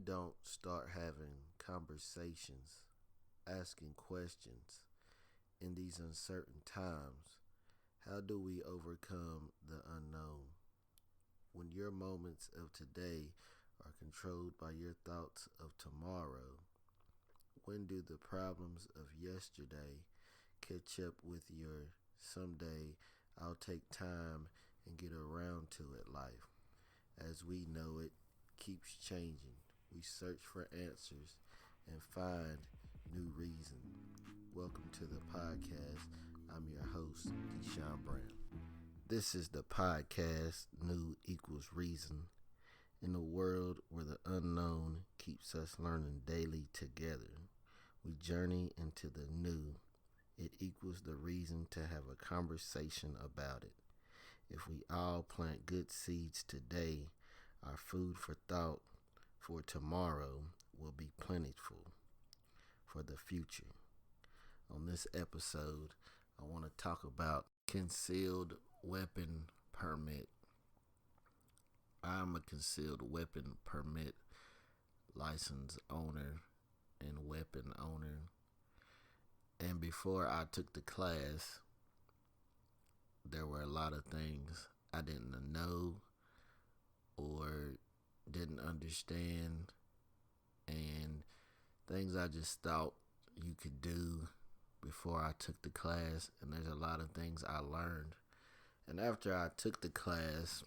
don't start having conversations, asking questions in these uncertain times, how do we overcome the unknown? When your moments of today are controlled by your thoughts of tomorrow, when do the problems of yesterday catch up with your someday I'll take time and get around to it life? As we know it keeps changing. We search for answers and find new reason. Welcome to the podcast. I'm your host, Deshaun Brown. This is the podcast, New Equals Reason. In a world where the unknown keeps us learning daily together, we journey into the new. It equals the reason to have a conversation about it. If we all plant good seeds today, our food for thought for tomorrow will be plentiful for the future. On this episode, I want to talk about concealed weapon permit. I'm a concealed weapon permit license owner and weapon owner. And before I took the class, there were a lot of things I didn't know or didn't understand, and things I just thought you could do before I took the class. And there's a lot of things I learned. And after I took the class,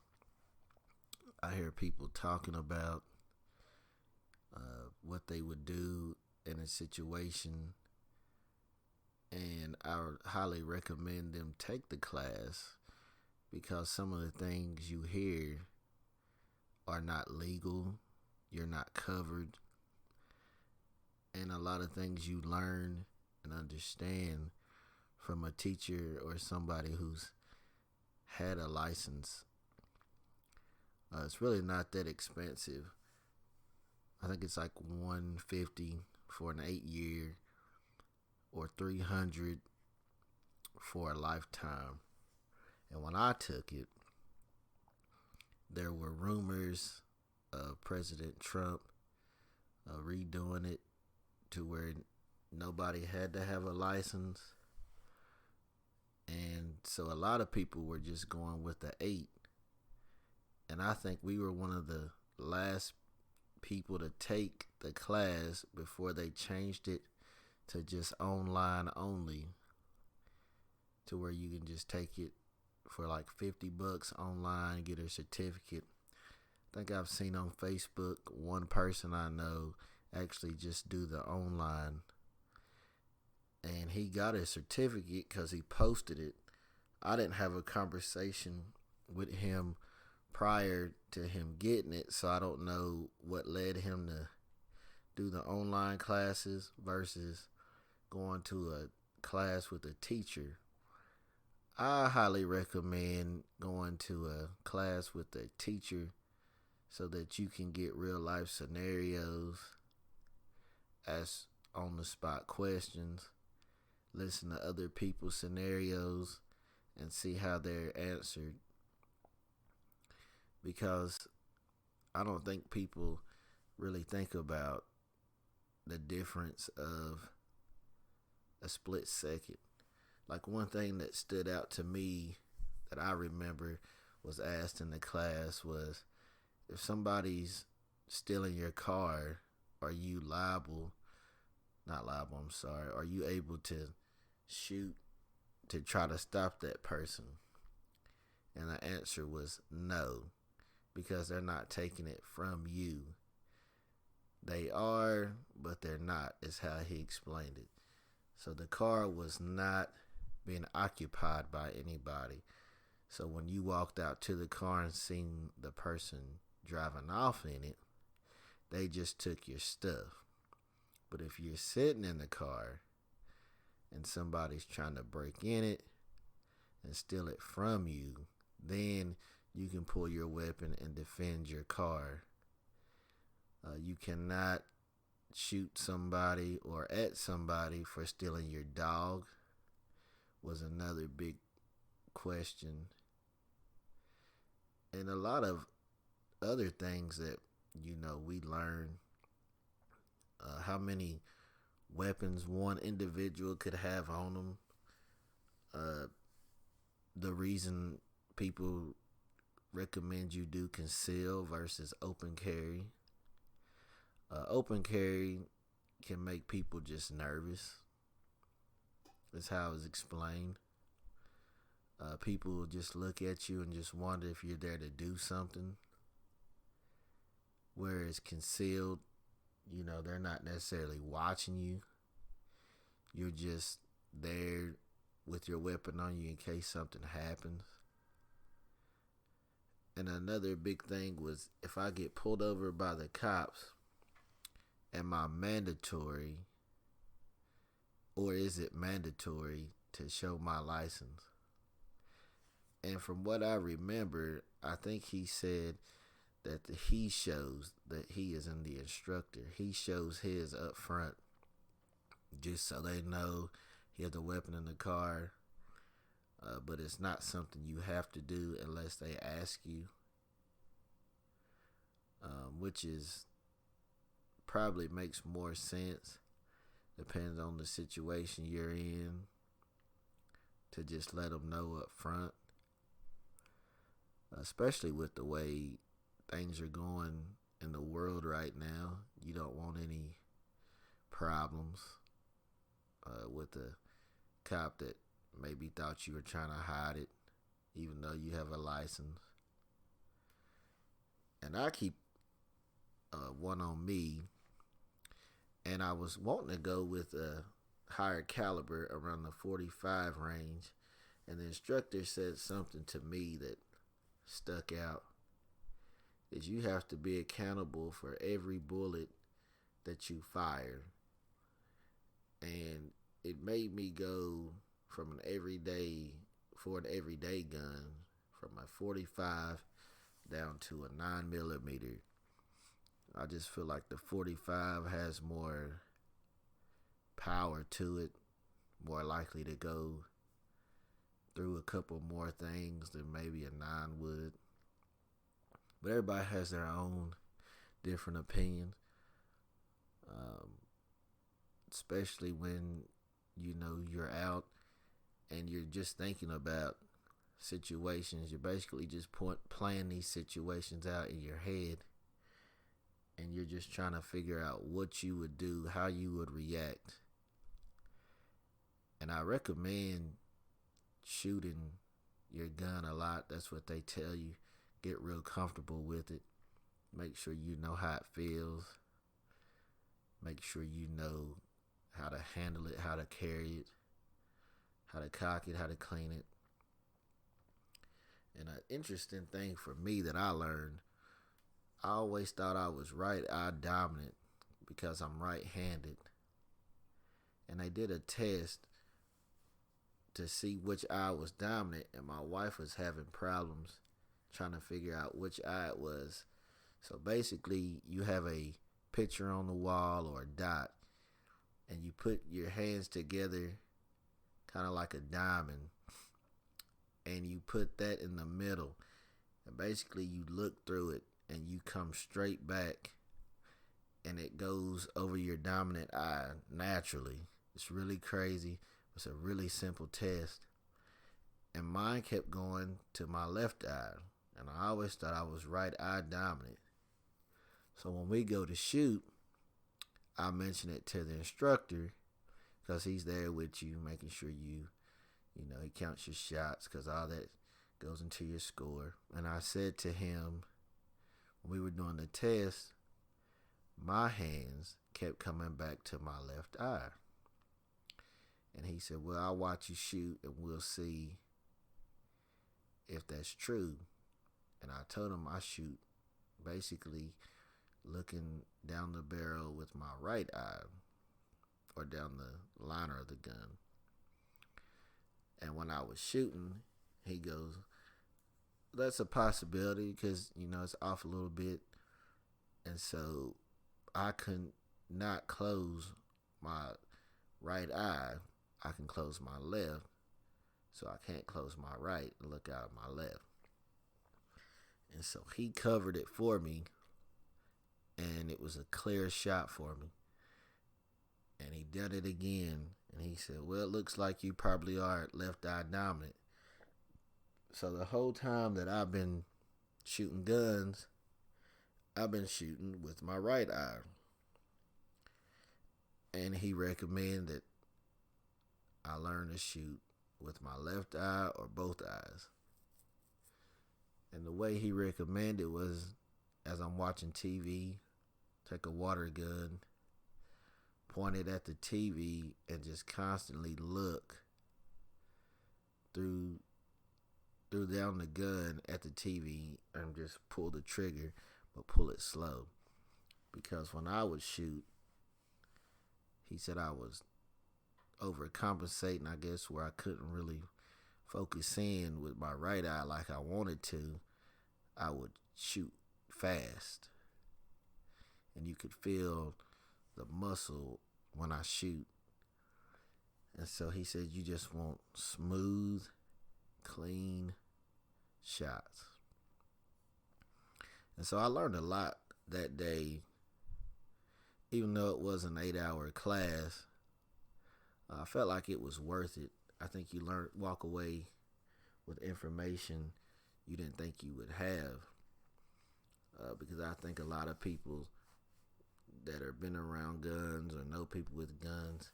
I hear people talking about what they would do in a situation, and I would highly recommend them take the class because some of the things you hear are not legal, you're not covered, and a lot of things you learn and understand from a teacher or somebody who's had a license. It's really not that expensive. I think it's like $150 for an 8-year or $300 for a lifetime. And when I took it, there were rumors of President Trump redoing it to where nobody had to have a license. And so a lot of people were just going with the 8. And I think we were one of the last people to take the class before they changed it to just online only, to where you can just take it for like $50 online, get a certificate. I think I've seen on Facebook one person I know actually just do the online, and he got a certificate because he posted it. I didn't have a conversation with him prior to him getting it, so I don't know what led him to do the online classes versus going to a class with a teacher. I highly recommend going to a class with a teacher so that you can get real life scenarios, ask on the spot questions, listen to other people's scenarios, and see how they're answered. Because I don't think people really think about the difference of a split second. Like, one thing that stood out to me that I remember was asked in the class was, if somebody's stealing your car, are you are you able to shoot to try to stop that person? And the answer was no, because they're not taking it from you. They are, but they're not, is how he explained it. So the car was not being occupied by anybody. So when you walked out to the car and seen the person driving off in it, they just took your stuff. But if you're sitting in the car and somebody's trying to break in it and steal it from you, then you can pull your weapon and defend your car. You cannot shoot somebody or at somebody for stealing your dog, was another big question. And a lot of other things that, we learn how many weapons one individual could have on them. Uh, the reason people recommend you do conceal versus open carry. Open carry can make people just nervous. That's how it's explained. People just look at you and just wonder if you're there to do something. Whereas concealed, they're not necessarily watching you. You're just there with your weapon on you in case something happens. And another big thing was, if I get pulled over by the cops, am I mandatory, or is it mandatory to show my license? And from what I remember, I think he said that he shows that he is in the instructor. He shows his up front just so they know he has the weapon in the car. But it's not something you have to do unless they ask you, which is probably makes more sense. Depends on the situation you're in, to just let them know up front. Especially with the way things are going in the world right now. You don't want any problems with a cop that maybe thought you were trying to hide it, even though you have a license. And I keep one on me, and I was wanting to go with a higher caliber around the 45 range, and the instructor said something to me that stuck out. Is you have to be accountable for every bullet that you fire. And it made me go from an everyday gun, from a 45 down to a 9mm. I just feel like the 45 has more power to it, more likely to go through a couple more things than maybe a 9 would. But everybody has their own different opinions, especially when you're out and you're just thinking about situations. You're basically just playing these situations out in your head, and you're just trying to figure out what you would do, how you would react. And I recommend shooting your gun a lot. That's what they tell you. Get real comfortable with it. Make sure you know how it feels. Make sure you know how to handle it, how to carry it, how to cock it, how to clean it. And an interesting thing for me that I learned, I always thought I was right eye dominant because I'm right-handed. And they did a test to see which eye was dominant, and my wife was having problems trying to figure out which eye it was. So basically, you have a picture on the wall or a dot, and you put your hands together kind of like a diamond, and you put that in the middle, and basically you look through it and you come straight back, and it goes over your dominant eye naturally. It's really crazy. It's a really simple test, and mine kept going to my left eye, and I always thought I was right eye dominant. So when we go to shoot, I mention it to the instructor because he's there with you, making sure he counts your shots, because all that goes into your score. And I said to him, when we were doing the test, my hands kept coming back to my left eye. And he said, well, I'll watch you shoot and we'll see if that's true. And I told him I shoot basically looking down the barrel with my right eye, or down the liner of the gun. And when I was shooting, he goes, that's a possibility because, it's off a little bit. And so I could not close my right eye. I can close my left. So I can't close my right and look out of my left. And so he covered it for me, and it was a clear shot for me. And he did it again. And he said, well, it looks like you probably are left eye dominant. So the whole time that I've been shooting guns, I've been shooting with my right eye. And he recommended that I learn to shoot with my left eye or both eyes. And the way he recommended was, as I'm watching TV, take a water gun, point it at the TV, and just constantly look through down the gun at the TV and just pull the trigger, but pull it slow. Because when I would shoot, he said I was overcompensating, I guess, where I couldn't really focus in with my right eye like I wanted to. I would shoot fast, and you could feel the muscle when I shoot. And so he said you just want smooth, clean shots. And so I learned a lot that day. Even though it was an 8-hour class, I felt like it was worth it. I think you walk away with information you didn't think you would have. Because I think a lot of people that have been around guns or know people with guns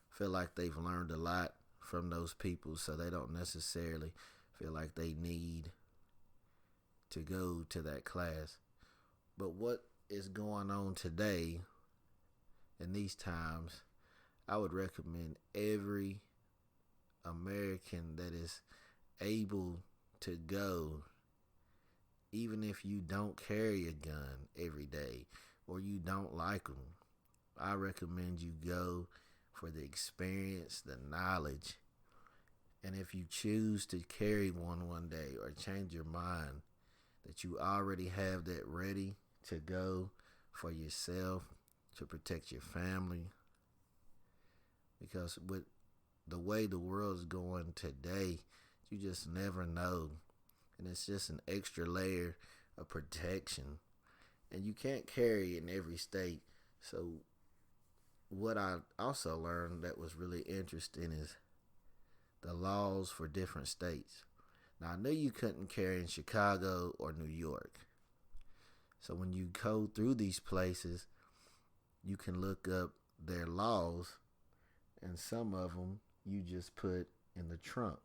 feel like they've learned a lot from those people, so they don't necessarily feel like they need to go to that class. But what is going on today in these times, I would recommend every American that is able to go, even if you don't carry a gun every day or you don't like them. I recommend you go for the experience, the knowledge, and if you choose to carry one day or change your mind, that you already have that ready to go for yourself, to protect your family. Because with the way the world's going today, you just never know. And it's just an extra layer of protection. And you can't carry in every state. So what I also learned that was really interesting is the laws for different states. Now, I knew you couldn't carry in Chicago or New York. So when you go through these places, you can look up their laws, and some of them you just put in the trunk,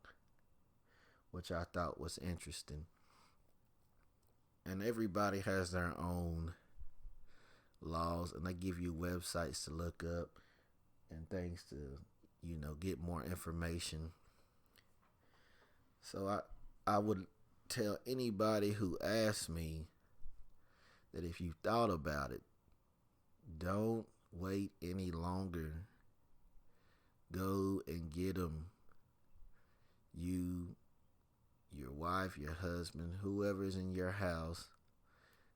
which I thought was interesting. And everybody has their own laws, and they give you websites to look up and things to, get more information. So I would tell anybody who asks me that if you thought about it, don't wait any longer. Go and get them. You, your wife, your husband, whoever's in your house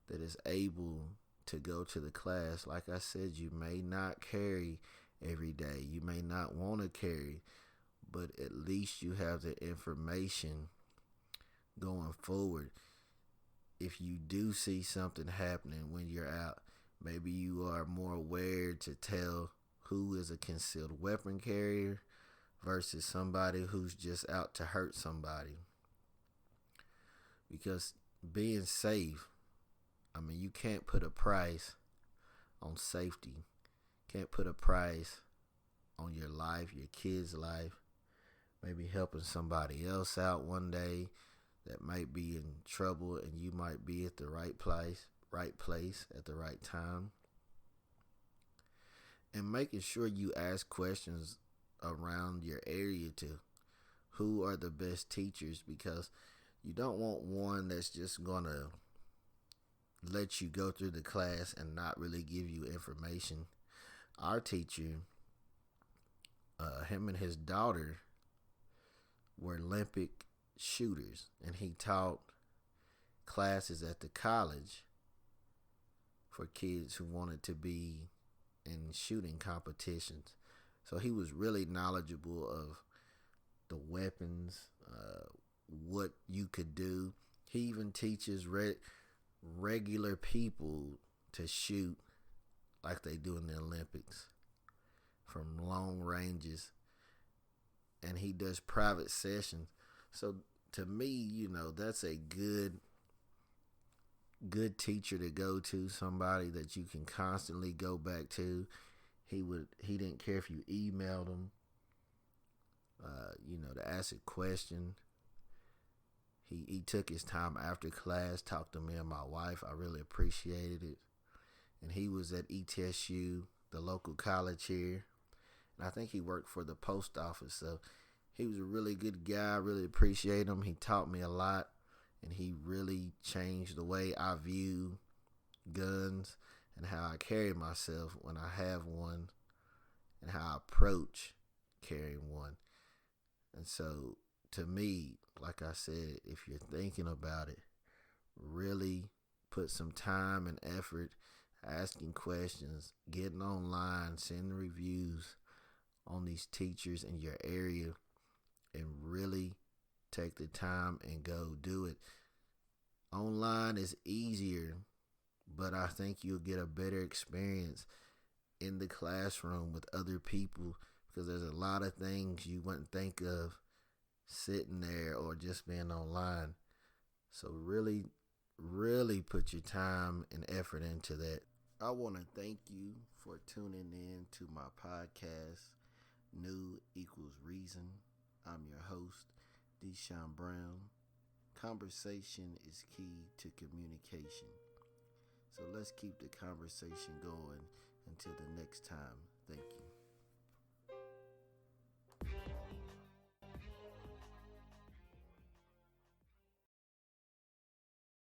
that is able to go to the class. Like I said, you may not carry every day. You may not want to carry, but at least you have the information going forward. If you do see something happening when you're out, maybe you are more aware to tell who is a concealed weapon carrier versus somebody who's just out to hurt somebody. Because being safe, you can't put a price on safety. Can't put a price on your life, your kid's life. Maybe helping somebody else out one day that might be in trouble, and you might be at the right place at the right time. And making sure you ask questions around your area to who are the best teachers, because you don't want one that's just going to let you go through the class and not really give you information. Our teacher, him and his daughter were Olympic shooters, and he taught classes at the college for kids who wanted to be in shooting competitions. So he was really knowledgeable of the weapons, what you could do. He even teaches regular people to shoot like they do in the Olympics from long ranges, and he does private sessions. So to me, that's a good teacher to go to, somebody that you can constantly go back to. He didn't care if you emailed him, to ask a question. He took his time after class, talked to me and my wife. I really appreciated it. And he was at ETSU, the local college here. And I think he worked for the post office. So he was a really good guy. I really appreciate him. He taught me a lot. And he really changed the way I view guns and how I carry myself when I have one and how I approach carrying one. And so, to me, like I said, if you're thinking about it, really put some time and effort asking questions, getting online, sending reviews on these teachers in your area, and really take the time and go do it. Online is easier, but I think you'll get a better experience in the classroom with other people, because there's a lot of things you wouldn't think of sitting there or just being online. So really, really put your time and effort into that. I want to thank you for tuning in to my podcast, New Equals Reason. I'm your host, Deshaun Brown. Conversation is key to communication. So let's keep the conversation going until the next time. Thank you.